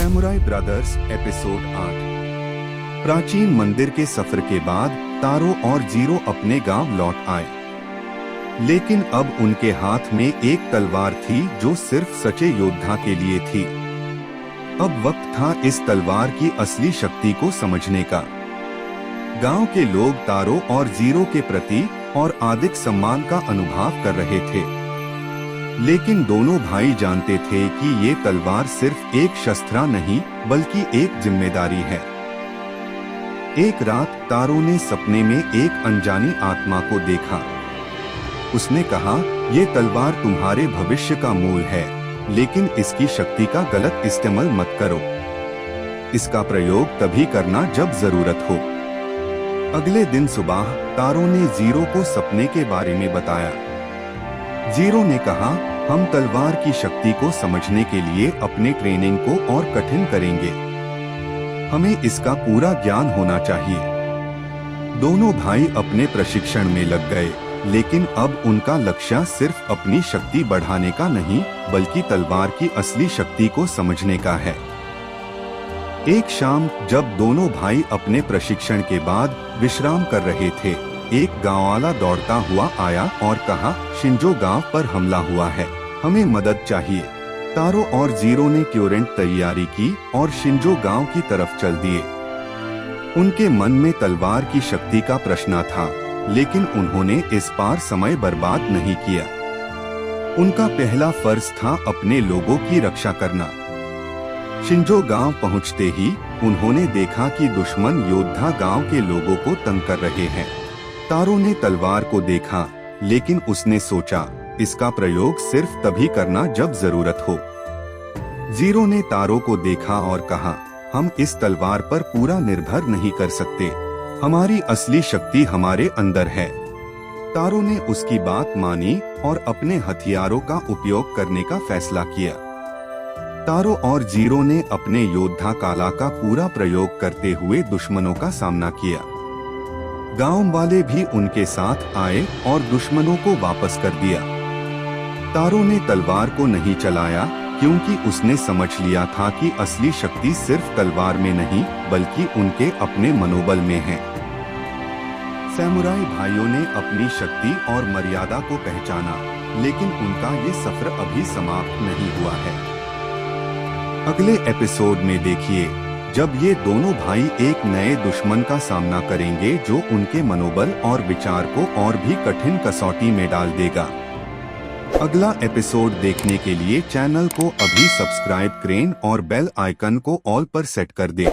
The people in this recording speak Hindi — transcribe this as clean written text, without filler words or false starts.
Samurai brothers episode 8। प्राचीन मंदिर के सफर के बाद तारो और जीरो अपने गांव लौट आए, लेकिन अब उनके हाथ में एक तलवार थी जो सिर्फ सच्चे योद्धा के लिए थी। अब वक्त था इस तलवार की असली शक्ति को समझने का। गांव के लोग तारो और जीरो के प्रति और अधिक सम्मान का अनुभव कर रहे थे, लेकिन दोनों भाई जानते थे कि ये तलवार सिर्फ एक शस्त्र नहीं बल्कि एक जिम्मेदारी है। एक रात तारो ने सपने में एक अनजानी आत्मा को देखा। उसने कहा, ये तलवार तुम्हारे भविष्य का मूल है, लेकिन इसकी शक्ति का गलत इस्तेमाल मत करो। इसका प्रयोग तभी करना जब जरूरत हो। अगले दिन सुबह तारो ने जीरो को सपने के बारे में बताया। जीरो ने कहा, हम तलवार की शक्ति को समझने के लिए अपने ट्रेनिंग को और कठिन करेंगे। हमें इसका पूरा ज्ञान होना चाहिए। दोनों भाई अपने प्रशिक्षण में लग गए, लेकिन अब उनका लक्ष्य सिर्फ अपनी शक्ति बढ़ाने का नहीं बल्कि तलवार की असली शक्ति को समझने का है। एक शाम जब दोनों भाई अपने प्रशिक्षण के बाद विश्राम कर रहे थे, एक गांववाला दौड़ता हुआ आया और कहा, शिंजो गांव पर हमला हुआ है, हमें मदद चाहिए। तारो और जीरो ने तुरंत तैयारी की और शिंजो गांव की तरफ चल दिए। उनके मन में तलवार की शक्ति का प्रश्न था, लेकिन उन्होंने इस पार समय बर्बाद नहीं किया। उनका पहला फर्ज था अपने लोगों की रक्षा करना। शिंजो गांव पहुंचते ही उन्होंने देखा कि दुश्मन योद्धा गांव के लोगों को तंग कर रहे हैं। तारो ने तलवार को देखा, लेकिन उसने सोचा, इसका प्रयोग सिर्फ तभी करना जब जरूरत हो। जीरो ने तारो को देखा और कहा, हम इस तलवार पर पूरा निर्भर नहीं कर सकते, हमारी असली शक्ति हमारे अंदर है। तारो ने उसकी बात मानी और अपने हथियारों का उपयोग करने का फैसला किया। तारो और जीरो ने अपने योद्धा काला का पूरा प्रयोग करते हुए दुश्मनों का सामना किया। गांव वाले भी उनके साथ आए और दुश्मनों को वापस कर दिया। तारो ने तलवार को नहीं चलाया क्योंकि उसने समझ लिया था कि असली शक्ति सिर्फ तलवार में नहीं बल्कि उनके अपने मनोबल में है। सैमुराई भाइयों ने अपनी शक्ति और मर्यादा को पहचाना, लेकिन उनका ये सफर अभी समाप्त नहीं हुआ है। अगले एपिसोड में देखिए जब ये दोनों भाई एक नए दुश्मन का सामना करेंगे जो उनके मनोबल और विचार को और भी कठिन कसौटी में डाल देगा। अगला एपिसोड देखने के लिए चैनल को अभी सब्सक्राइब करें और बेल आइकन को ऑल पर सेट कर दें।